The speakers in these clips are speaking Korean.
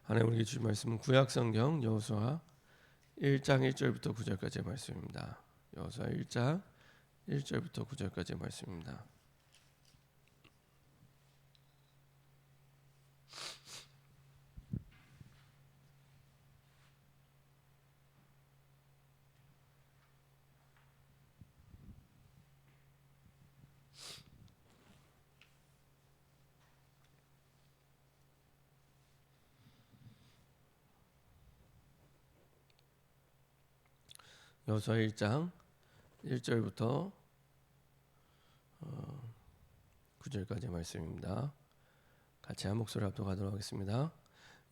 하나님 우리에게 주신 말씀은 구약성경 여호수아 1장 1절부터 9절까지의 말씀입니다. 여호수아 1장 1절부터 9절까지의 말씀입니다. 여호수아 1장 1절부터 9절까지의 말씀입니다. 같이 한 목소리 합독하도록 하겠습니다.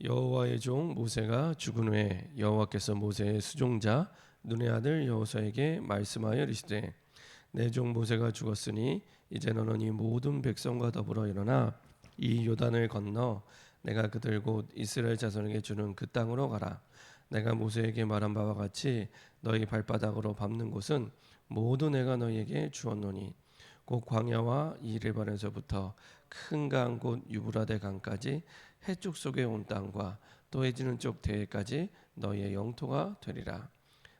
여호와의 종 모세가 죽은 후에 여호와께서 모세의 수종자 눈의 아들 여호수아에게 말씀하여 이르시되 내 종 모세가 죽었으니 이제 너는 이 모든 백성과 더불어 일어나 이 요단을 건너 내가 그들 곧 이스라엘 자손에게 주는 그 땅으로 가라. 내가 모세에게 말한 바와 같이 너희 발바닥으로 밟는 곳은 모두 내가 너희에게 주었노니 곧 광야와 이 레바논에서부터 큰 강 곧 유브라데 강까지 해쪽 속에 온 땅과 또 해지는 쪽 대해까지 너희의 영토가 되리라.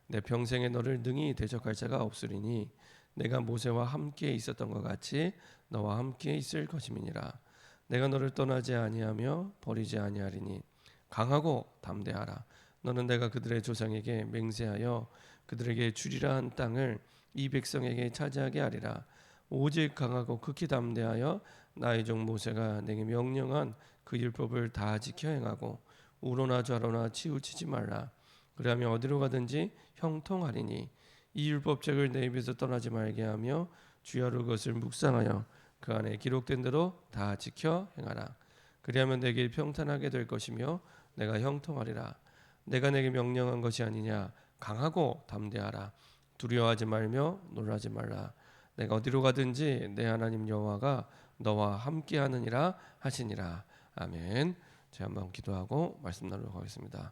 내 평생에 너를 능히 대적할 자가 없으리니 내가 모세와 함께 있었던 것 같이 너와 함께 있을 것임이니라. 내가 너를 떠나지 아니하며 버리지 아니하리니 강하고 담대하라. 너는 내가 그들의 조상에게 맹세하여 그들에게 주리라 한 땅을 이 백성에게 차지하게 하리라. 오직 강하고 극히 담대하여 나의 종 모세가 내게 명령한 그 율법을 다 지켜 행하고 우로나 좌로나 치우치지 말라. 그러하면 어디로 가든지 형통하리니 이 율법책을 내 입에서 떠나지 말게 하며 주야로 그것을 묵상하여 그 안에 기록된 대로 다 지켜 행하라. 그리하면 내게 평탄하게 될 것이며 내가 형통하리라. 내가 내게 명령한 것이 아니냐. 강하고 담대하라. 두려워하지 말며 놀라지 말라. 내가 어디로 가든지 내 하나님 여호와가 너와 함께하느니라 하시니라. 아멘. 제가 한번 기도하고 말씀 나누도록 하겠습니다.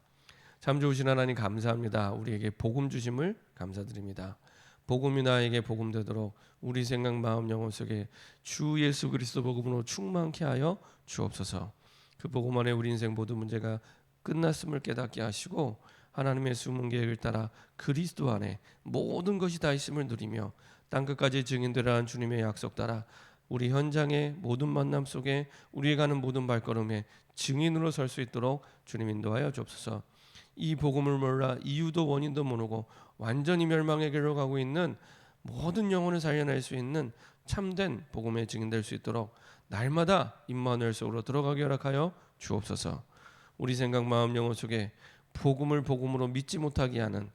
참 좋으신 하나님 감사합니다. 우리에게 복음 주심을 감사드립니다. 복음이 나에게 복음 되도록 우리 생각 마음 영혼 속에 주 예수 그리스도 복음으로 충만케 하여 주옵소서. 그 복음 안에 우리 인생 모든 문제가 끝났음을 깨닫게 하시고 하나님의 숨은 계획을 따라 그리스도 안에 모든 것이 다 있음을 누리며 땅끝까지 증인되라 한 주님의 약속 따라 우리 현장의 모든 만남 속에 우리가 가는 모든 발걸음에 증인으로 설 수 있도록 주님 인도하여 주옵소서. 이 복음을 몰라 이유도 원인도 모르고 완전히 멸망의 길로 가고 있는 모든 영혼을 살려낼 수 있는 참된 복음의 증인될 수 있도록 날마다 임마누엘 속으로 들어가게 허락하여 주옵소서. 우리 생각 마음 영혼 속에 복음을 복음으로 믿지 못하게 하는,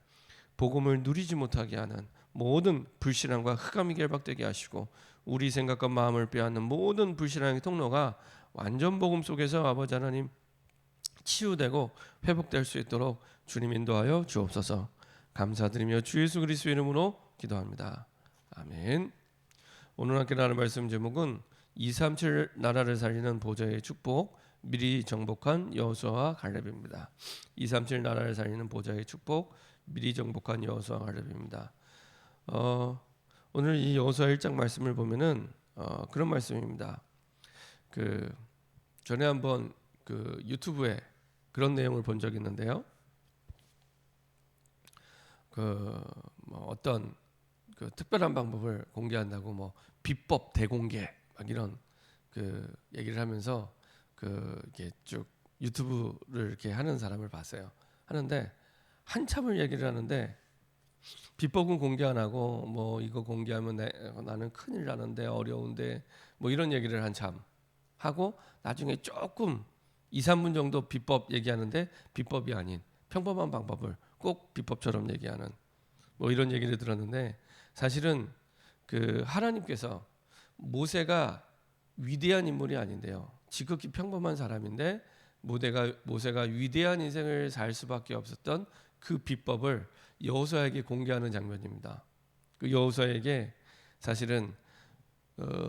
복음을 누리지 못하게 하는 모든 불신앙과 흑암이 결박되게 하시고 우리 생각과 마음을 빼앗는 모든 불신앙의 통로가 완전 복음 속에서 아버지 하나님 치유되고 회복될 수 있도록 주님 인도하여 주옵소서. 감사드리며 주 예수 그리스도의 이름으로 기도합니다. 아멘. 오늘 함께 나눌 말씀 제목은 237 나라를 살리는 보좌의 축복, 미리 정복한 여호수아와 갈렙입니다. 237 나라를 살리는 보좌의 축복, 미리 정복한 여호수아와 갈렙입니다. 오늘 이 여호수아 1장 말씀을 보면은 그런 말씀입니다. 전에 한번 유튜브에 그런 내용을 본 적이 있는데요. 어떤 특별한 방법을 공개한다고 비법 대공개 막 이런 얘기를 하면서 이게 쭉 유튜브를 이렇게 하는 사람을 봤어요. 하는데 한참을 얘기를 하는데 비법은 공개 안 하고 이거 공개하면 나는 큰일 나는데 어려운데 이런 얘기를 한참 하고 나중에 조금 2, 3분 정도 비법 얘기하는데 비법이 아닌 평범한 방법을 꼭 비법처럼 얘기하는 이런 얘기를 들었는데 사실은 하나님께서 모세가 위대한 인물이 아닌데요. 지극히 평범한 사람인데 모세가 위대한 인생을 살 수밖에 없었던 그 비법을 여호수아에게 공개하는 장면입니다. 그 여호수아에게 사실은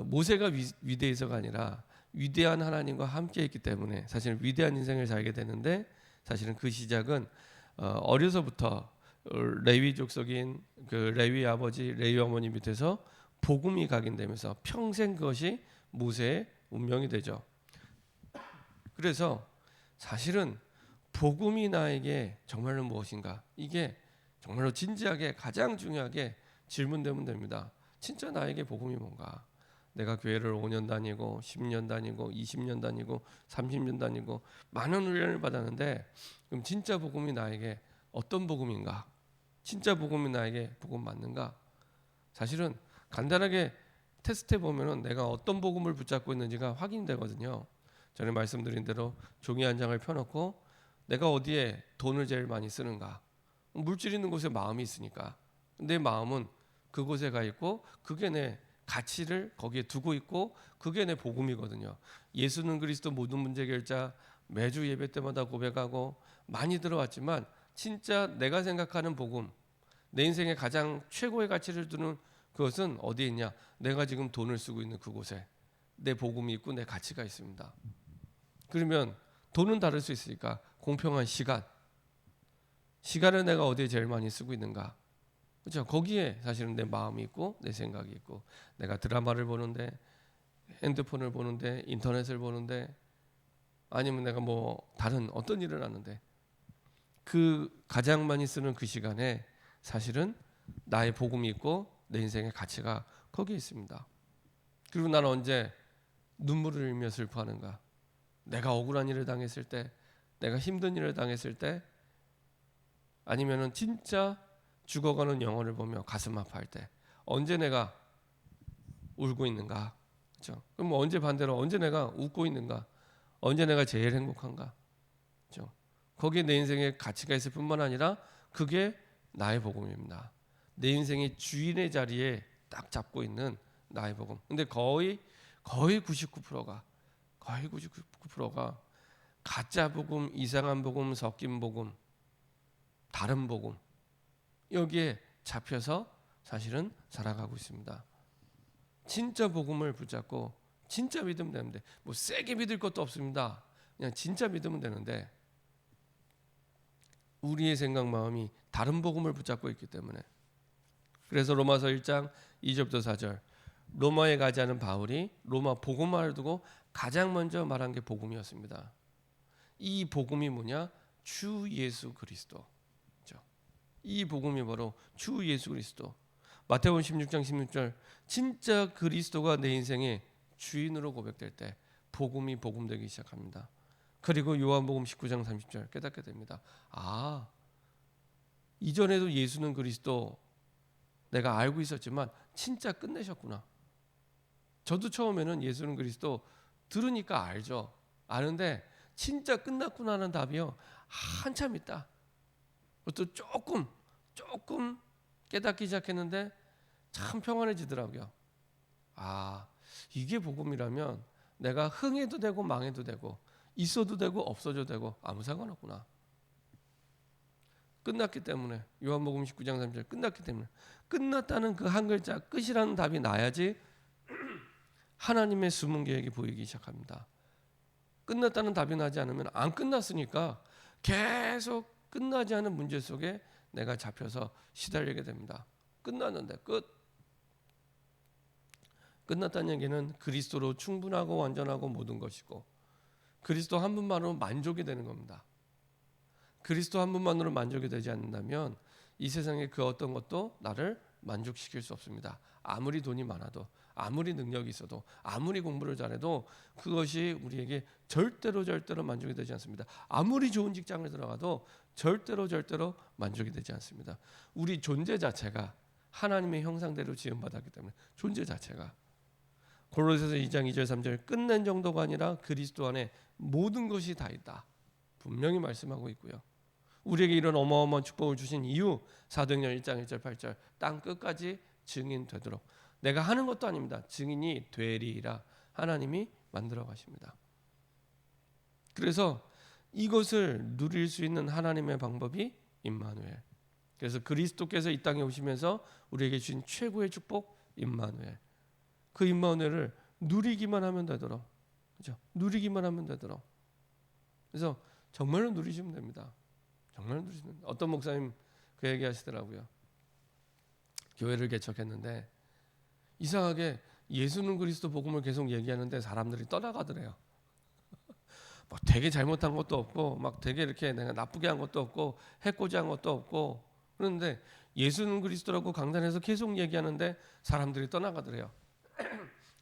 모세가 위대해서가 아니라 위대한 하나님과 함께 있기 때문에 사실 위대한 인생을 살게 되는데 사실은 그 시작은 어려서부터 레위 족속인 레위 아버지 레위 어머니 밑에서 복음이 각인되면서 평생 그것이 모세의 운명이 되죠. 그래서 사실은 복음이 나에게 정말로 무엇인가? 이게 정말로 진지하게 가장 중요하게 질문되면 됩니다. 진짜 나에게 복음이 뭔가? 내가 교회를 5년 다니고 10년 다니고 20년 다니고 30년 다니고 많은 훈련을 받았는데 그럼 진짜 복음이 나에게 어떤 복음인가? 진짜 복음이 나에게 복음 맞는가? 사실은 간단하게 테스트해 보면은 내가 어떤 복음을 붙잡고 있는지가 확인되거든요. 전에 말씀드린 대로 종이 한 장을 펴놓고 내가 어디에 돈을 제일 많이 쓰는가? 물질 있는 곳에 마음이 있으니까 내 마음은 그곳에 가 있고 그게 내 가치를 거기에 두고 있고 그게 내 복음이거든요. 예수는 그리스도 모든 문제 해결자 매주 예배 때마다 고백하고 많이 들어왔지만 진짜 내가 생각하는 복음 내 인생에 가장 최고의 가치를 두는 그것은 어디에 있냐? 내가 지금 돈을 쓰고 있는 그곳에 내 복음이 있고 내 가치가 있습니다. 그러면 돈은 다를 수 있으니까 공평한 시간을 내가 어디에 제일 많이 쓰고 있는가? 그렇죠? 거기에 사실은 내 마음이 있고 내 생각이 있고 내가 드라마를 보는데 핸드폰을 보는데 인터넷을 보는데 아니면 내가 뭐 다른 어떤 일을 하는데 그 가장 많이 쓰는 그 시간에 사실은 나의 복음이 있고 내 인생의 가치가 거기에 있습니다. 그리고 나는 언제 눈물을 흘리며 슬퍼하는가? 내가 억울한 일을 당했을 때, 내가 힘든 일을 당했을 때, 아니면은 진짜 죽어가는 영혼을 보며 가슴 아파할 때, 언제 내가 울고 있는가? 그렇죠? 그럼 언제 반대로 언제 내가 웃고 있는가? 언제 내가 제일 행복한가? 그렇죠? 거기에 내 인생의 가치가 있을 뿐만 아니라 그게 나의 복음입니다. 내 인생의 주인의 자리에 딱 잡고 있는 나의 복음. 근데 거의 99%가 가짜 복음, 이상한 복음, 섞인 복음, 다른 복음 여기에 잡혀서 사실은 살아가고 있습니다. 진짜 복음을 붙잡고 진짜 믿으면 되는데 뭐 세게 믿을 것도 없습니다. 그냥 진짜 믿으면 되는데 우리의 생각 마음이 다른 복음을 붙잡고 있기 때문에 그래서 로마서 1장 2절부터 4절 로마에 가지 않은 바울이 로마 복음화를 두고 가장 먼저 말한 게 복음이었습니다. 이 복음이 뭐냐? 주 예수 그리스도. 이 복음이 바로 주 예수 그리스도. 마태복음 16장 16절 진짜 그리스도가 내 인생의 주인으로 고백될 때 복음이 복음되기 시작합니다. 그리고 요한복음 19장 30절 깨닫게 됩니다. 아, 이전에도 예수는 그리스도 내가 알고 있었지만 진짜 끝내셨구나. 저도 처음에는 예수는 그리스도 들으니까 알죠. 아는데 진짜 끝났구나 하는 답이요. 한참 있다. 또 조금 깨닫기 시작했는데 참 평안해지더라고요. 아, 이게 복음이라면 내가 흥해도 되고 망해도 되고 있어도 되고 없어져도 되고 아무 상관없구나. 끝났기 때문에 요한복음 19장 3절 끝났기 때문에 끝났다는 그 한 글자 끝이라는 답이 나야지 하나님의 숨은 계획이 보이기 시작합니다. 끝났다는 답이 나지 않으면 안 끝났으니까 계속 끝나지 않은 문제 속에 내가 잡혀서 시달리게 됩니다. 끝났는데 끝났다는 얘기는 그리스도로 충분하고 완전하고 모든 것이고 그리스도 한 분만으로 만족이 되는 겁니다. 그리스도 한 분만으로 만족이 되지 않는다면 이 세상의 그 어떤 것도 나를 만족시킬 수 없습니다. 아무리 돈이 많아도 아무리 능력이 있어도 아무리 공부를 잘해도 그것이 우리에게 절대로 만족이 되지 않습니다. 아무리 좋은 직장을 들어가도 절대로 만족이 되지 않습니다. 우리 존재 자체가 하나님의 형상대로 지음받았기 때문에 존재 자체가 골로새서 2장 2절 3절 끝낸 정도가 아니라 그리스도 안에 모든 것이 다 있다. 분명히 말씀하고 있고요. 우리에게 이런 어마어마한 축복을 주신 이유 사도행전 1장 1절 8절 땅 끝까지 증인되도록 내가 하는 것도 아닙니다. 증인이 되리라 하나님이 만들어 가십니다. 그래서 이것을 누릴 수 있는 하나님의 방법이 임마누엘. 그래서 그리스도께서 이 땅에 오시면서 우리에게 주신 최고의 축복 임마누엘. 그 임마누엘을 누리기만 하면 되도록. 그렇죠? 누리기만 하면 되도록. 그래서 정말로 누리시면 됩니다. 정말로 누리시면 됩니다. 어떤 목사님 그 얘기 하시더라고요. 교회를 개척했는데 이상하게 예수는 그리스도 복음을 계속 얘기하는데 사람들이 떠나가더래요. 뭐 되게 잘못한 것도 없고 막 되게 이렇게 내가 나쁘게 한 것도 없고 해코지 한 것도 없고 그런데 예수는 그리스도라고 강단에서 계속 얘기하는데 사람들이 떠나가더래요.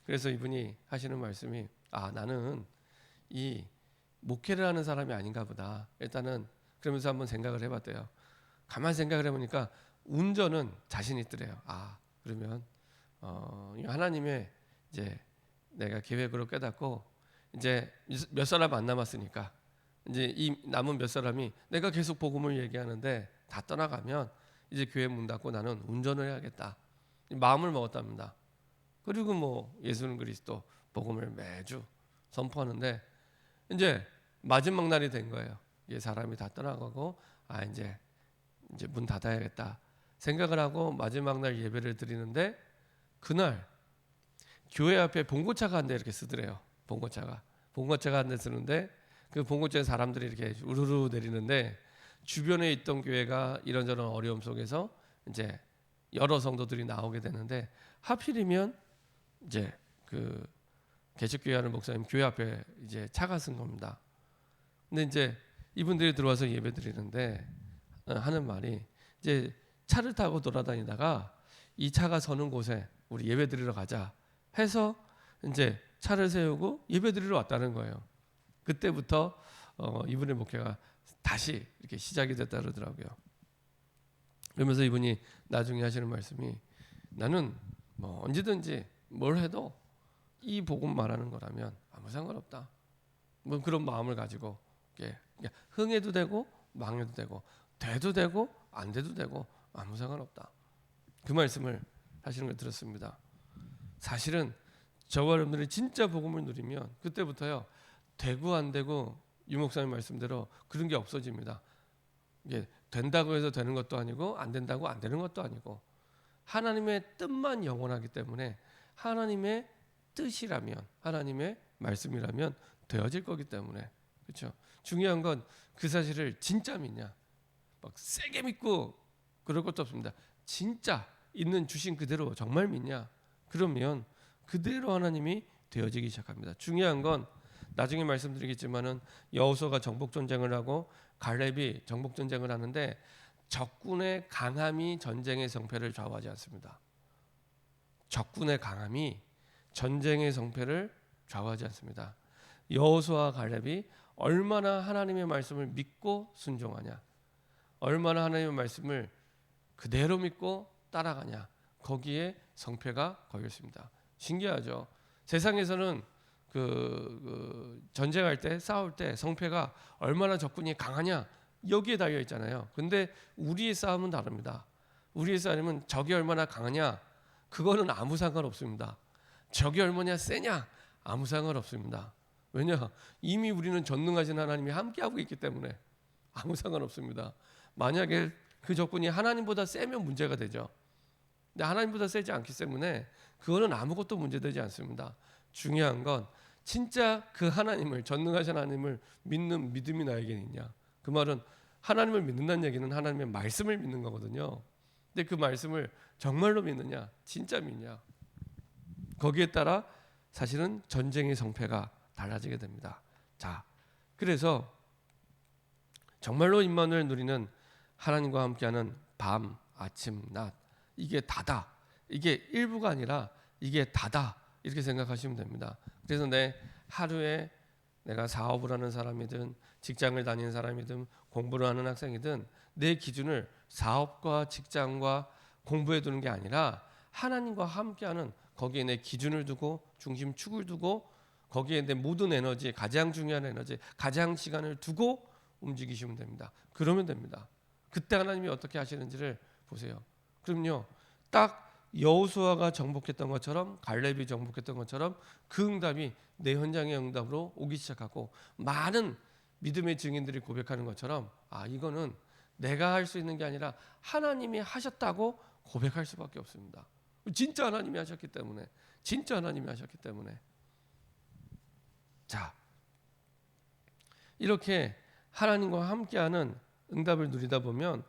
그래서 이분이 하시는 말씀이 나는 이 목회를 하는 사람이 아닌가 보다. 일단은 그러면서 한번 생각을 해봤대요. 가만 생각을 해보니까 운전은 자신 있더래요. 그러면 하나님의 이제 내가 계획으로 깨닫고 이제 몇 사람 안 남았으니까 이제 이 남은 몇 사람이 내가 계속 복음을 얘기하는데 다 떠나가면 이제 교회 문 닫고 나는 운전을 해야겠다. 마음을 먹었답니다. 그리고 뭐 예수는 그리스도 복음을 매주 선포하는데 이제 마지막 날이 된 거예요. 이게 사람이 다 떠나가고 이제 문 닫아야겠다 생각을 하고 마지막 날 예배를 드리는데 그날 교회 앞에 봉고차가 한 대 이렇게 쓰더래요. 봉고차가 한 대 쓰는데 그 봉고차에 사람들이 이렇게 우르르 내리는데 주변에 있던 교회가 이런저런 어려움 속에서 이제 여러 성도들이 나오게 되는데 하필이면 이제 그 개척교회 하는 목사님 교회 앞에 이제 차가 쓴 겁니다. 근데 이제 이분들이 들어와서 예배 드리는데 하는 말이 이제 차를 타고 돌아다니다가 이 차가 서는 곳에 우리 예배 드리러 가자 해서 이제 차를 세우고 예배 드리러 왔다는 거예요. 그때부터 이분의 목회가 다시 이렇게 시작이 됐다 그러더라고요. 그러면서 이분이 나중에 하시는 말씀이 나는 뭐 언제든지 뭘 해도 이 복음 말하는 거라면 아무 상관없다. 뭐 그런 마음을 가지고 흥해도 되고 망해도 되고 돼도 되고 안 돼도 되고 아무 상관없다. 그 말씀을 하시는 걸 들었습니다. 사실은 저와 여러분들이 진짜 복음을 누리면 그때부터요 되고 안 되고 유 목사님 말씀대로 그런 게 없어집니다. 이게 된다고 해서 되는 것도 아니고 안 된다고 안 되는 것도 아니고 하나님의 뜻만 영원하기 때문에 하나님의 뜻이라면 하나님의 말씀이라면 되어질 거기 때문에 그렇죠. 중요한 건 그 사실을 진짜 믿냐 막 세게 믿고 그럴 것도 없습니다. 진짜 있는 주신 그대로 정말 믿냐 그러면 그대로 하나님이 되어지기 시작합니다. 중요한 건 나중에 말씀드리겠지만은 여호수아가 정복 전쟁을 하고 갈렙이 정복 전쟁을 하는데 적군의 강함이 전쟁의 성패를 좌우하지 않습니다. 적군의 강함이 전쟁의 성패를 좌우하지 않습니다. 여호수아와 갈렙이 얼마나 하나님의 말씀을 믿고 순종하냐, 얼마나 하나님의 말씀을 그대로 믿고 따라가냐, 거기에 성패가 걸려 있습니다. 신기하죠. 세상에서는 전쟁할 때 싸울 때 성패가 얼마나 적군이 강하냐 여기에 달려 있잖아요. 근데 우리의 싸움은 다릅니다. 우리의 싸움은 적이 얼마나 강하냐 그거는 아무 상관없습니다. 적이 얼마나 세냐 아무 상관없습니다. 왜냐 이미 우리는 전능하신 하나님이 함께하고 있기 때문에 아무 상관없습니다. 만약에 그 적군이 하나님보다 세면 문제가 되죠. 근데 하나님보다 세지 않기 때문에 그거는 아무것도 문제되지 않습니다. 중요한 건 진짜 그 하나님을 전능하신 하나님을 믿는 믿음이 나에게 있냐. 그 말은 하나님을 믿는다는 얘기는 하나님의 말씀을 믿는 거거든요. 근데 그 말씀을 정말로 믿느냐, 진짜 믿냐. 거기에 따라 사실은 전쟁의 성패가 달라지게 됩니다. 자, 그래서 정말로 임마누엘 누리는 하나님과 함께하는 밤, 아침, 낮 이게 다다. 이게 일부가 아니라 이게 다다. 이렇게 생각하시면 됩니다. 그래서 내 하루에 내가 사업을 하는 사람이든 직장을 다니는 사람이든 공부를 하는 학생이든 내 기준을 사업과 직장과 공부에 두는 게 아니라 하나님과 함께하는 거기에 내 기준을 두고 중심축을 두고 거기에 내 모든 에너지, 가장 중요한 에너지, 가장 시간을 두고 움직이시면 됩니다. 그러면 됩니다. 그때 하나님이 어떻게 하시는지를 보세요. 그럼요. 딱 여호수아가 정복했던 것처럼 갈렙이 정복했던 것처럼 그 응답이 내 현장의 응답으로 오기 시작하고 많은 믿음의 증인들이 고백하는 것처럼 이거는 내가 할 수 있는 게 아니라 하나님이 하셨다고 고백할 수밖에 없습니다. 진짜 하나님이 하셨기 때문에 진짜 하나님이 하셨기 때문에 자 이렇게 하나님과 함께하는 응답을 누리다 보면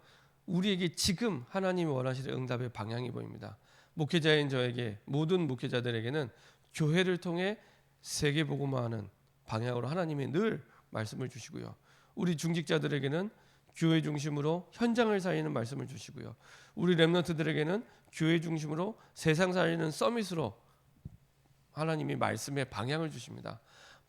우리에게 지금 하나님이 원하시는 응답의 방향이 보입니다. 목회자인 저에게 모든 목회자들에게는 교회를 통해 세계복음화하는 방향으로 하나님이 늘 말씀을 주시고요. 우리 중직자들에게는 교회 중심으로 현장을 살리는 말씀을 주시고요. 우리 렘넌트들에게는 교회 중심으로 세상 살리는 서밋으로 하나님이 말씀의 방향을 주십니다.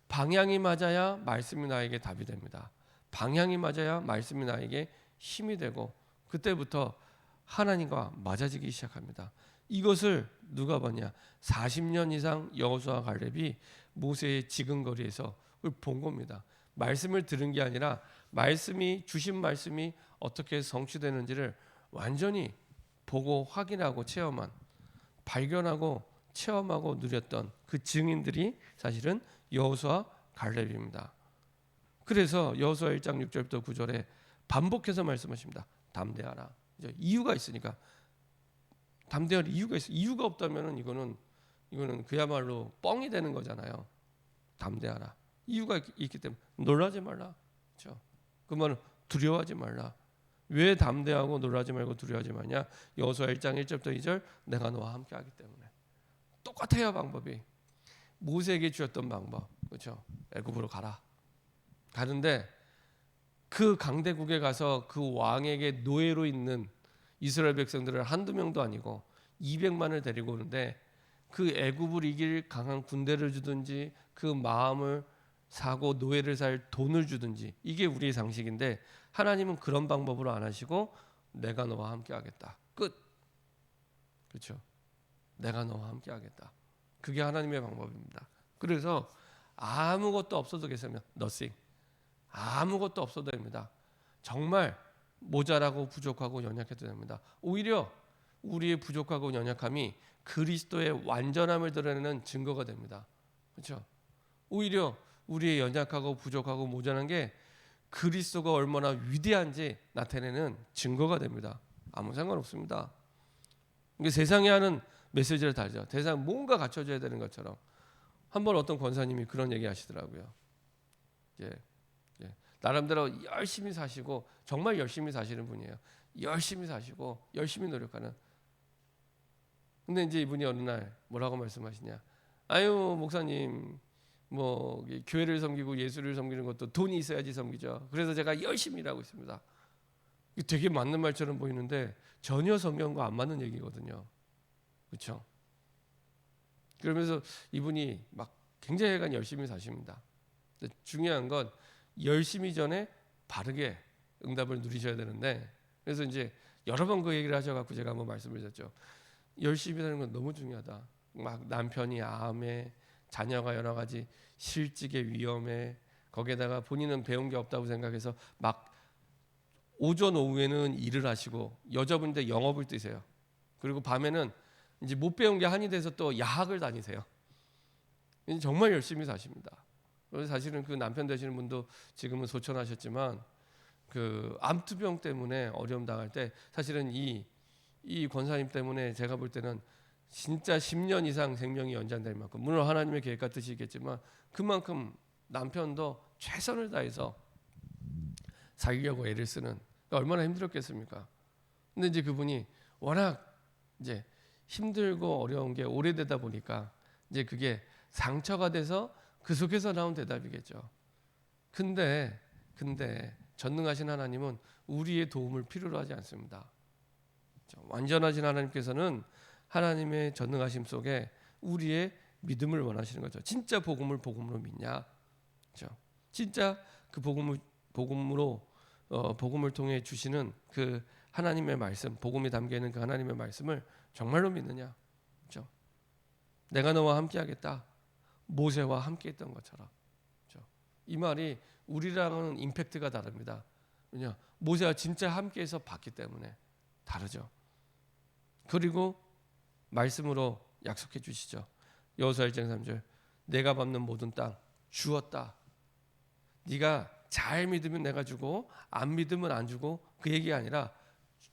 방향이 맞아야 말씀이 나에게 답이 됩니다. 방향이 맞아야 말씀이 나에게 힘이 되고 그때부터 하나님과 맞아지기 시작합니다. 이것을 누가 봤냐? 40년 이상 여호수아 갈렙이 모세의 지근거리에서 본 겁니다. 말씀을 들은 게 아니라 주신 말씀이 어떻게 성취되는지를 완전히 보고 확인하고 발견하고 체험하고 누렸던 그 증인들이 사실은 여호수아 갈렙입니다. 그래서 여호수아 1장 6절부터 9절에 반복해서 말씀하십니다. 담대하라. 이유가 있으니까 담대할 이유가 있어. 이유가 없다면은 이거는 그야말로 뻥이 되는 거잖아요. 담대하라. 이유가 있기 때문에 놀라지 말라. 그렇죠? 그 말은 두려워하지 말라. 왜 담대하고 놀라지 말고 두려워하지 마냐? 여호수아 1장 1절부터 2절 내가 너와 함께하기 때문에. 똑같아요 방법이. 모세에게 주었던 방법. 그렇죠? 애굽으로 가라. 가는데 그 강대국에 가서 그 왕에게 노예로 있는 이스라엘 백성들을 한두 명도 아니고 200만을 데리고 오는데 그 애굽을 이길 강한 군대를 주든지 그 마음을 사고 노예를 살 돈을 주든지 이게 우리의 상식인데 하나님은 그런 방법으로 안 하시고 내가 너와 함께 하겠다. 끝. 그렇죠? 내가 너와 함께 하겠다. 그게 하나님의 방법입니다. 그래서 아무것도 없어도 계시면 nothing. 아무것도 없어도 됩니다. 정말 모자라고 부족하고 연약해도 됩니다. 오히려 우리의 부족하고 연약함이 그리스도의 완전함을 드러내는 증거가 됩니다. 그렇죠? 오히려 우리의 연약하고 부족하고 모자란 게 그리스도가 얼마나 위대한지 나타내는 증거가 됩니다. 아무 상관없습니다. 이게 세상에 하는 메시지를 다르죠. 세상 뭔가 갖춰져야 되는 것처럼. 한번 어떤 권사님이 그런 얘기 하시더라고요. 나름대로 열심히 사시고 정말 열심히 사시는 분이에요. 열심히 사시고 열심히 노력하는. 근데 이제 이분이 어느 날 뭐라고 말씀하시냐? 아유 목사님 뭐 교회를 섬기고 예수를 섬기는 것도 돈이 있어야지 섬기죠. 그래서 제가 열심히 일하고 있습니다. 되게 맞는 말처럼 보이는데 전혀 성경과 안 맞는 얘기거든요. 그렇죠? 그러면서 이분이 막 굉장히 열심히 사십니다. 중요한 건 열심히 전에 바르게 응답을 누리셔야 되는데 그래서 이제 여러 번 그 얘기를 하셔갖고 제가 한번 말씀을 드렸죠. 열심히 사는 건 너무 중요하다. 막 남편이 암에 자녀가 여러 가지 실직의 위험에 거기에다가 본인은 배운 게 없다고 생각해서 막 오전 오후에는 일을 하시고 여자분인데 영업을 뛰세요. 그리고 밤에는 이제 못 배운 게 한이 돼서 또 야학을 다니세요. 정말 열심히 사십니다. 그래서 사실은 그 남편 되시는 분도 지금은 소천하셨지만 그 암투병 때문에 어려움 당할 때 사실은 이 권사님 때문에 제가 볼 때는 진짜 10년 이상 생명이 연장될 만큼 물론 하나님의 계획과 뜻이 있겠지만 그만큼 남편도 최선을 다해서 살려고 애를 쓰는 그러니까 얼마나 힘들었겠습니까? 근데 이제 그분이 워낙 이제 힘들고 어려운 게 오래되다 보니까 이제 그게 상처가 돼서 그 속에서 나온 대답이겠죠. 근데 전능하신 하나님은 우리의 도움을 필요로 하지 않습니다. 완전하신 하나님께서는 하나님의 전능하심 속에 우리의 믿음을 원하시는 거죠. 진짜 복음으로 믿냐? 그렇죠? 진짜 그 복음을 통해 주시는 그 하나님의 말씀, 복음이 담겨 있는 그 하나님의 말씀을 정말로 믿느냐? 그렇죠? 내가 너와 함께하겠다. 모세와 함께했던 것처럼. 그렇죠? 이 말이 우리랑은 임팩트가 다릅니다. 왜냐? 모세와 진짜 함께해서 봤기 때문에 다르죠. 그리고 말씀으로 약속해 주시죠. 여호수아 1장 3절 내가 밟는 모든 땅 주었다. 네가 잘 믿으면 내가 주고 안 믿으면 안 주고 그 얘기가 아니라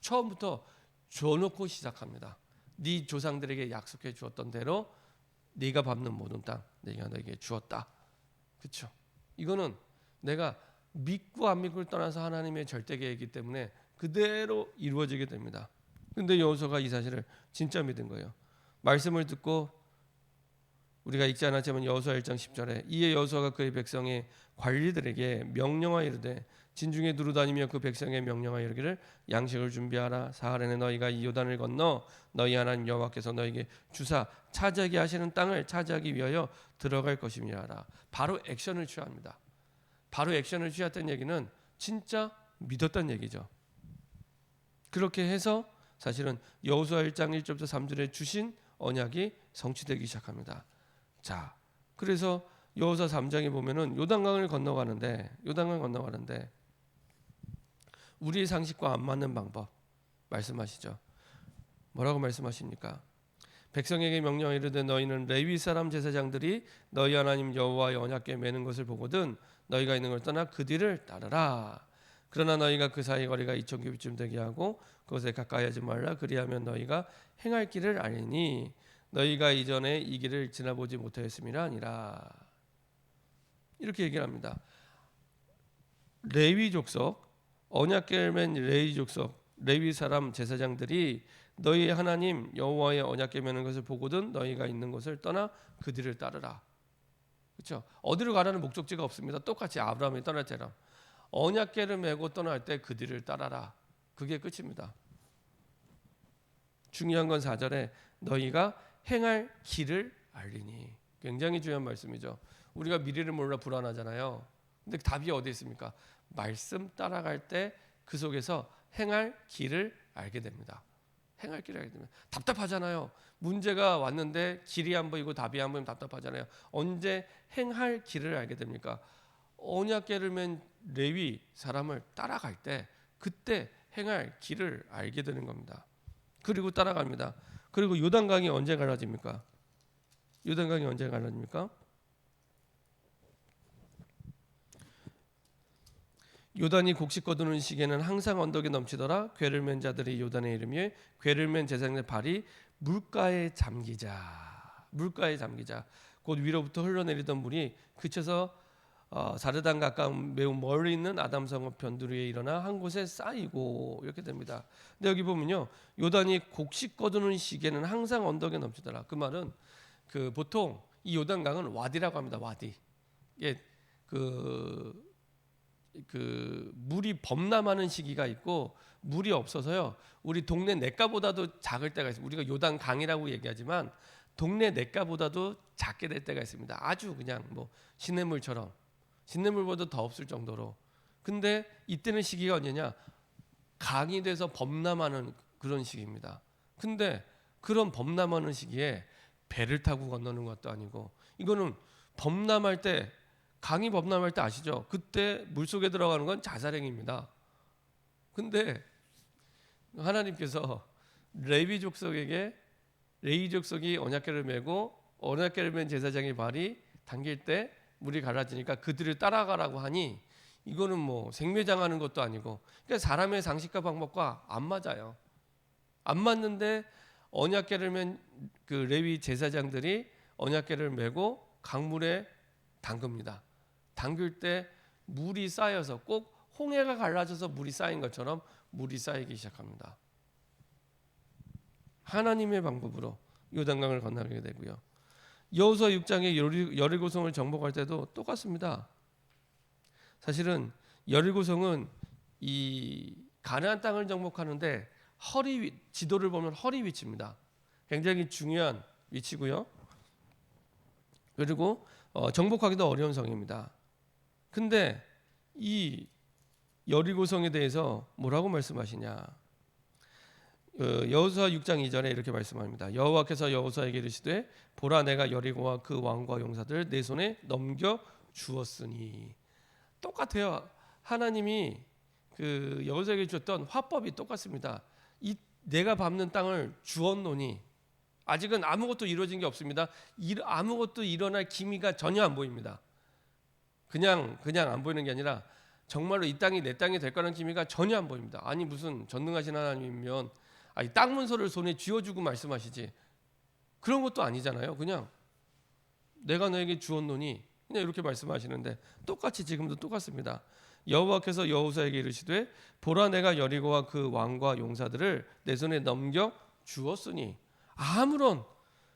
처음부터 줘놓고 시작합니다. 네 조상들에게 약속해 주었던 대로 네가 밟는 모든 땅 내가 너에게 주었다. 그렇죠? 이거는 내가 믿고 안 믿고를 떠나서 하나님의 절대 계획이기 때문에 그대로 이루어지게 됩니다. 근데 여호수아가 이 사실을 진짜 믿은 거예요. 말씀을 듣고 우리가 읽지 않았지만 여호수아 1장 10절에 이에 여호수아가 그의 백성의 관리들에게 명령하여 이르되 진중에 두루다니며 그 백성의 명령하여 이르기를 양식을 준비하라. 사흘에는 너희가 이 요단을 건너 너희 하나님 여호와께서 너희에게 주사 차지하게 하시는 땅을 차지하기 위하여 들어갈 것임이라. 바로 액션을 취합니다. 바로 액션을 취했던 얘기는 진짜 믿었던 얘기죠. 그렇게 해서 사실은 여호수아 1장 1절부터 3절에 주신 언약이 성취되기 시작합니다. 자, 그래서 여호수아 3장에 보면은 요단강을 건너가는데 우리의 상식과 안 맞는 방법 말씀하시죠. 뭐라고 말씀하십니까? 백성에게 명령하여 이르되 너희는 레위 사람 제사장들이 너희 하나님 여호와의 언약궤 매는 것을 보거든 너희가 있는 걸 떠나 그 뒤를 따르라. 그러나 너희가 그 사이 거리가 2,000규빗쯤 되게 하고 그것에 가까이 하지 말라. 그리하면 너희가 행할 길을 아니니 너희가 이전에 이 길을 지나보지 못하였음이라 아니라. 이렇게 얘기를 합니다. 레위 족속 언약궤를 맨 레위 족속 레위 사람 제사장들이 너희 하나님 여호와의 언약궤 매는 것을 보거든 너희가 있는 곳을 떠나 그 뒤를 따르라. 그렇죠? 어디로 가라는 목적지가 없습니다. 똑같이 아브라함이 떠날 때랑 언약궤를 메고 떠날 때 그 뒤를 따라라. 그게 끝입니다. 중요한 건 4절에 너희가 행할 길을 알리니. 굉장히 중요한 말씀이죠. 우리가 미래를 몰라 불안하잖아요. 근데 답이 어디 있습니까? 말씀 따라갈 때 그 속에서 행할 길을 알게 됩니다. 행할 길을 알게 됩니다. 답답하잖아요. 문제가 왔는데 길이 안 보이고 답이 안 보이면 답답하잖아요. 언제 행할 길을 알게 됩니까? 언약궤를 맨 레위 사람을 따라갈 때 그때 행할 길을 알게 되는 겁니다. 그리고 따라갑니다. 그리고 요단강이 언제 갈라집니까? 요단강이 언제 갈라집니까? 요단이 곡식 거두는 시기에는 항상 언덕에 넘치더라. 궤를 맨 자들이 요단에 이르며 궤를 맨 제사장의 발이 물가에 잠기자. 곧 위로부터 흘러내리던 물이 그쳐서 사르단 가까운 매우 멀리 있는 아담성 변두리 위에 일어나 한 곳에 쌓이고 이렇게 됩니다. 근데 여기 보면요, 요단이 곡식 거두는 시기에는 항상 언덕에 넘치더라. 그 말은 그 보통 이 요단강은 와디라고 합니다. 와디. 이게 그 물이 범람하는 시기가 있고 물이 없어서요. 우리 동네 냇가보다도 작을 때가 있습니다. 우리가 요단강이라고 얘기하지만 동네 냇가보다도 작게 될 때가 있습니다. 아주 그냥 뭐 시냇물처럼. 시냇물보다 더 없을 정도로. 근데 이때는 시기가 언제냐? 강이 돼서 범람하는 그런 시기입니다. 근데 그런 범람하는 시기에 배를 타고 건너는 것도 아니고 이거는 범람할 때 강이 범람할 때 아시죠? 그때 물속에 들어가는 건 자살행위입니다. 근데 하나님께서 레위 족속이 언약궤를 메고 언약궤를 맨 제사장의 발이 당길 때 물이 갈라지니까 그들을 따라가라고 하니 이거는 뭐 생매장하는 것도 아니고 그러니까 사람의 상식과 방법과 안 맞아요. 안 맞는데 언약궤를 맨 그 레위 제사장들이 언약궤를 메고 강물에 담깁니다. 담글 때 물이 쌓여서 꼭 홍해가 갈라져서 물이 쌓인 것처럼 물이 쌓이기 시작합니다. 하나님의 방법으로 요단강을 건너게 되고요. 여호수아 6장에 여리고성을 정복할 때도 똑같습니다. 사실은 여리고성은 이 가나안 땅을 정복하는데 지도를 보면 허리 위치입니다. 굉장히 중요한 위치고요. 그리고 정복하기도 어려운 성입니다. 근데 이 여리고성에 대해서 뭐라고 말씀하시냐? 여호수아 6장 2절에 이렇게 말씀합니다. 여호와께서 여호수아에게 이르시되 보라 내가 여리고와 그 왕과 용사들을 내 손에 넘겨 주었으니. 똑같아요. 하나님이 그 여호수아에게 줬던 화법이 똑같습니다. 이 내가 밟는 땅을 주었노니. 아직은 아무것도 이루어진 게 없습니다. 아무것도 일어날 기미가 전혀 안 보입니다. 그냥 안 보이는 게 아니라 정말로 이 땅이 내 땅이 될 거라는 기미가 전혀 안 보입니다. 아니 무슨 전능하신 하나님이면 이 땅 문서를 손에 쥐어주고 말씀하시지 그런 것도 아니잖아요. 그냥 내가 너에게 주었노니 그냥 이렇게 말씀하시는데 똑같이 지금도 똑같습니다. 여호와께서 여호수아에게 이르시되 보라 내가 여리고와 그 왕과 용사들을 내 손에 넘겨 주었으니. 아무런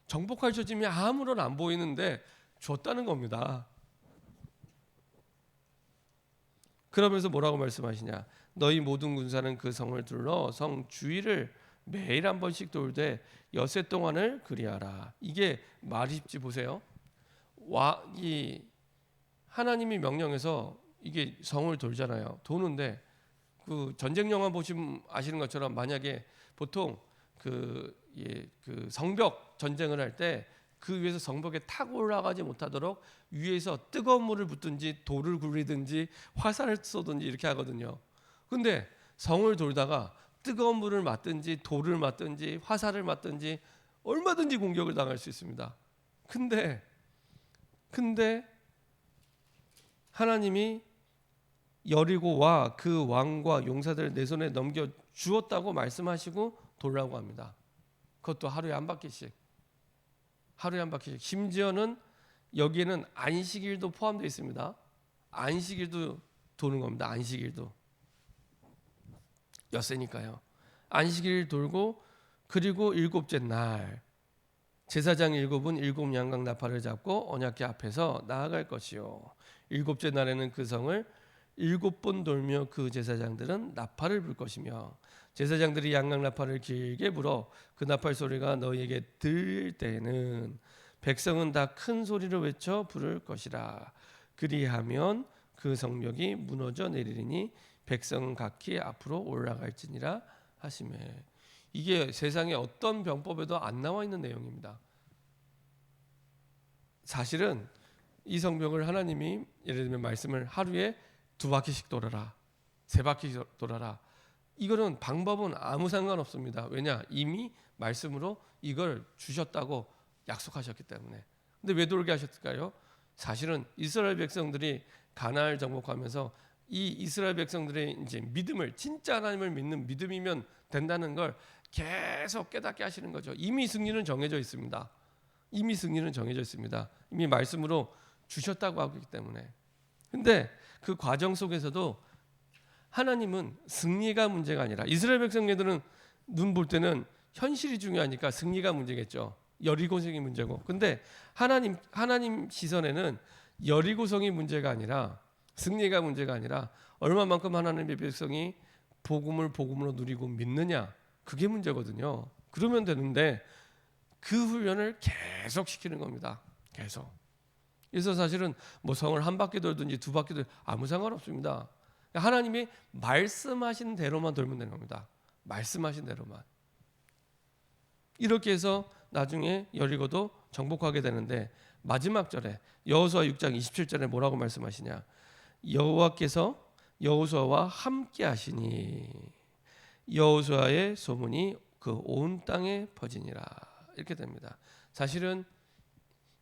정복할 처짐이 아무런 안 보이는데 줬다는 겁니다. 그러면서 뭐라고 말씀하시냐? 너희 모든 군사는 그 성을 둘러 성 주위를 매일 한 번씩 돌되 엿새 동안을 그리하라. 이게 말이 쉽지 보세요. 이 하나님이 명령해서 이게 성을 돌잖아요. 도는데 그 전쟁 영화 보시면 아시는 것처럼 만약에 보통 그 성벽 전쟁을 할 때 그 위에서 성벽에 타고 올라가지 못하도록 위에서 뜨거운 물을 붓든지 돌을 굴리든지 화살을 쏘든지 이렇게 하거든요. 근데 성을 돌다가 뜨거운 물을 맞든지 돌을 맞든지 화살을 맞든지 얼마든지 공격을 당할 수 있습니다. 근데 하나님이 여리고와 그 왕과 용사들을 내 손에 넘겨 주었다고 말씀하시고 돌라고 합니다. 그것도 하루에 한 바퀴씩. 심지어는 여기에는 안식일도 포함되어 있습니다. 안식일도 도는 겁니다. 안식일도. 엿새니까요. 안식일 돌고 그리고 일곱째 날 제사장 일곱은 일곱 양각 나팔을 잡고 언약궤 앞에서 나아갈 것이요. 일곱째 날에는 그 성을 일곱 번 돌며 그 제사장들은 나팔을 불 것이며 제사장들이 양각 나팔을 길게 불어 그 나팔 소리가 너희에게 들릴 때에는 백성은 다 큰 소리로 외쳐 부를 것이라. 그리하면 그 성벽이 무너져 내리리니 백성은 각기 앞으로 올라갈지니라 하시매. 이게 세상에 어떤 병법에도 안 나와 있는 내용입니다. 사실은 이 성벽을 하나님이 예를 들면 말씀을 하루에 2바퀴씩 돌아라, 3바퀴 돌아라. 이거는 방법은 아무 상관없습니다. 왜냐? 이미 말씀으로 이걸 주셨다고 약속하셨기 때문에. 근데 왜 돌게 하셨을까요? 사실은 이스라엘 백성들이 가나안을 정복하면서 이 이스라엘 백성들의 이제 믿음을, 진짜 하나님을 믿는 믿음이면 된다는 걸 계속 깨닫게 하시는 거죠. 이미 승리는 정해져 있습니다. 이미 말씀으로 주셨다고 하기 때문에. 근데 그 과정 속에서도 하나님은 승리가 문제가 아니라, 이스라엘 백성들은 눈 볼 때는 현실이 중요하니까 승리가 문제겠죠. 여리고성이 문제고. 근데 하나님 시선에는 여리고성이 문제가 아니라, 승리가 문제가 아니라 얼마만큼 하나님의 백성이 복음으로 누리고 믿느냐, 그게 문제거든요. 그러면 되는데 그 훈련을 계속 시키는 겁니다. 계속. 그래서 사실은 뭐 성을 한 바퀴 돌든지 2바퀴 돌 아무 상관없습니다. 하나님이 말씀하신 대로만 돌면 되는 겁니다. 말씀하신 대로만. 이렇게 해서 나중에 여리고도 정복하게 되는데, 마지막 절에 여호수아 6장 27절에 뭐라고 말씀하시냐? 여호와께서 여호수아와 함께 하시니 여호수아의 소문이 그 온 땅에 퍼지니라. 이렇게 됩니다. 사실은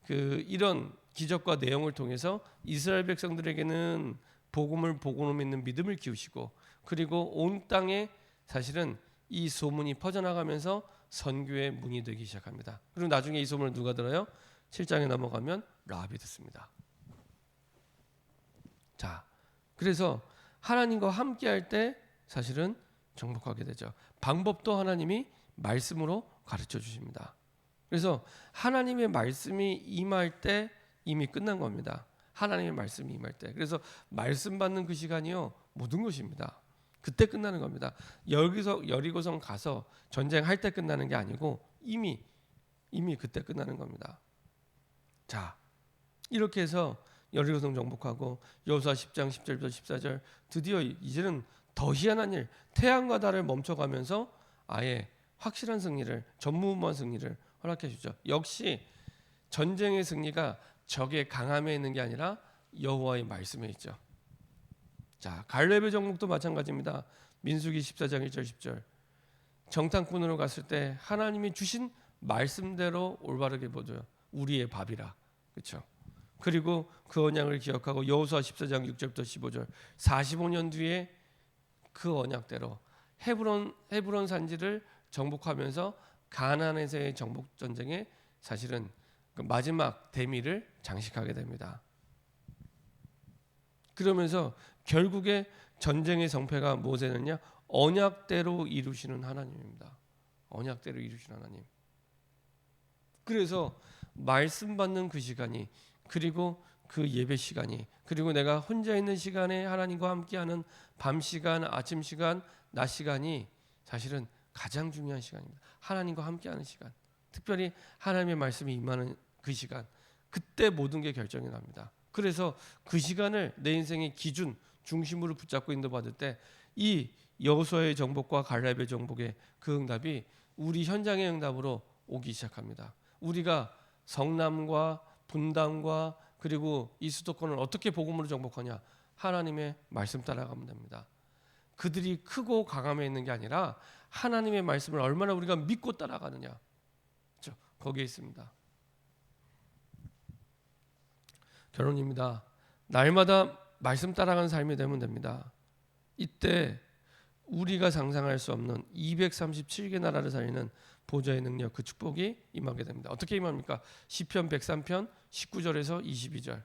이런 기적과 내용을 통해서 이스라엘 백성들에게는 복음을 복음으로 믿는 믿음을 키우시고, 그리고 온 땅에 사실은 이 소문이 퍼져나가면서 선교의 문이 되기 시작합니다. 그리고 나중에 이 소문을 누가 들어요? 7장에 넘어가면 라합이 듣습니다. 자, 그래서 하나님과 함께할 때 사실은 정복하게 되죠. 방법도 하나님이 말씀으로 가르쳐 주십니다. 그래서 하나님의 말씀이 임할 때 이미 끝난 겁니다. 하나님의 말씀이 임할 때. 그래서 말씀 받는 그 시간이요, 모든 것입니다. 그때 끝나는 겁니다. 여리고성 가서 전쟁할 때 끝나는 게 아니고 이미 그때 끝나는 겁니다. 자, 이렇게 해서 여리고성 정복하고 여호수아 10장 10절부터 14절, 드디어 이제는 더 희한한 일, 태양과 달을 멈춰가면서 아예 확실한 승리를, 전무후무한 승리를 허락해 주죠. 역시 전쟁의 승리가 적의 강함에 있는 게 아니라 여호와의 말씀에 있죠. 자, 갈렙의 정복도 마찬가지입니다. 민수기 14장 1절 10절. 정탐꾼으로 갔을 때 하나님이 주신 말씀대로 올바르게 보죠. 우리의 밥이라. 그렇죠? 그리고 그 언약을 기억하고 여호수아 14장 6절부터 15절. 45년 뒤에 그 언약대로 헤브론 산지를 정복하면서 가나안에서의 정복 전쟁에 사실은 그 마지막 대미를 장식하게 됩니다. 그러면서 결국에 전쟁의 성패가 무엇에는요? 언약대로 이루시는 하나님입니다. 언약대로 이루시는 하나님. 그래서 말씀 받는 그 시간이, 그리고 그 예배 시간이, 그리고 내가 혼자 있는 시간에 하나님과 함께하는 밤 시간, 아침 시간, 낮 시간이 사실은 가장 중요한 시간입니다. 하나님과 함께하는 시간, 특별히 하나님의 말씀이 임하는 그 시간, 그때 모든 게 결정이 납니다. 그래서 그 시간을 내 인생의 기준, 중심으로 붙잡고 인도받을 때 이 여호수아의 정복과 갈렙의 정복의 그 응답이 우리 현장의 응답으로 오기 시작합니다. 우리가 성남과 분당과 그리고 이 수도권을 어떻게 복음으로 정복하냐? 하나님의 말씀 따라가면 됩니다. 그들이 크고 강함에 있는 게 아니라 하나님의 말씀을 얼마나 우리가 믿고 따라가느냐, 그렇죠? 거기에 있습니다. 결론입니다. 날마다 말씀 따라가는 삶이 되면 됩니다. 이때 우리가 상상할 수 없는 237개 나라를 살리는 보좌의 능력, 그 축복이 임하게 됩니다. 어떻게 임합니까? 시편 103편 19절에서 22절.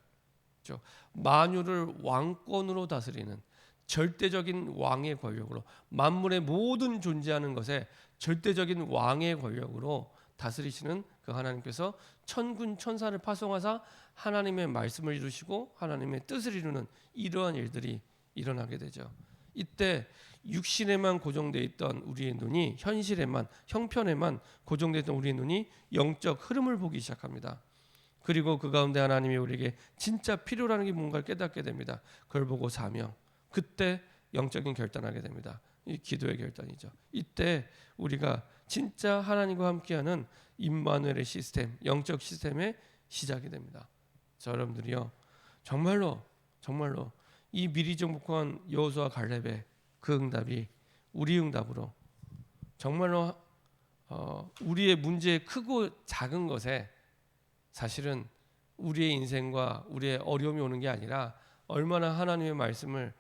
그렇죠? 만유를 왕권으로 다스리는 절대적인 왕의 권력으로, 만물의 모든 존재하는 것에 절대적인 왕의 권력으로 다스리시는 그 하나님께서 천군 천사를 파송하사 하나님의 말씀을 이루시고 하나님의 뜻을 이루는 이러한 일들이 일어나게 되죠. 이때 육신에만 고정되어 있던 우리의 눈이, 현실에만, 형편에만 고정되어 있던 우리의 눈이 영적 흐름을 보기 시작합니다. 그리고 그 가운데 하나님이 우리에게 진짜 필요라는 게 뭔가를 깨닫게 됩니다. 그걸 보고 사명, 그때 영적인 결단하게 됩니다. 이 기도의 결단이죠. 이때 우리가 진짜 하나님과 함께하는 임마누엘의 시스템, 영적 시스템의 시작이 됩니다. 자, 여러분들이요, 정말로 이 미리 정복한 여호수아 갈렙의 그 응답이 우리 응답으로 정말로 우리의 문제 크고 작은 것에 사실은 우리의 인생과 우리의 어려움이 오는 게 아니라 얼마나 하나님의 말씀을,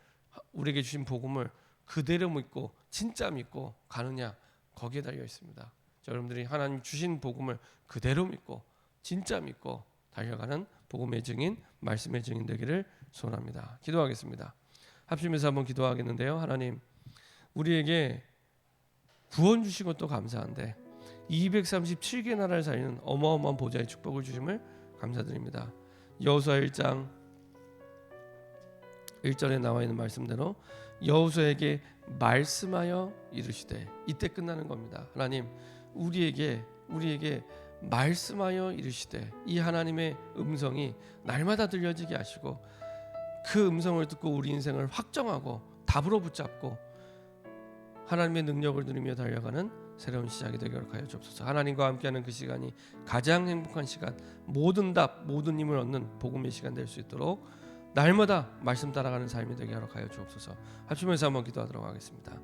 우리에게 주신 복음을 그대로 믿고 진짜 믿고 가느냐, 거기에 달려 있습니다. 자, 여러분들이 하나님 주신 복음을 그대로 믿고 진짜 믿고 달려가는 복음의 증인, 말씀의 증인 되기를 소원합니다. 기도하겠습니다. 합심해서 한번 기도하겠는데요. 하나님, 우리에게 구원 주시고 또 감사한데 237개 나라를 살리는 어마어마한 보좌의 축복을 주심을 감사드립니다. 여호수아 1장 1절에 나와 있는 말씀대로 여호수아에게 말씀하여 이르시되, 이때 끝나는 겁니다. 하나님, 우리에게 말씀하여 이르시되, 이 하나님의 음성이 날마다 들려지게 하시고 그 음성을 듣고 우리 인생을 확정하고 답으로 붙잡고 하나님의 능력을 누리며 달려가는 새로운 시작이 되게 하여 주옵소서. 하나님과 함께하는 그 시간이 가장 행복한 시간, 모든 답, 모든 힘을 얻는 복음의 시간 될 수 있도록 날마다 말씀 따라가는 삶이 되게 하여 주옵소서. 합심해서 한번 기도하도록 하겠습니다.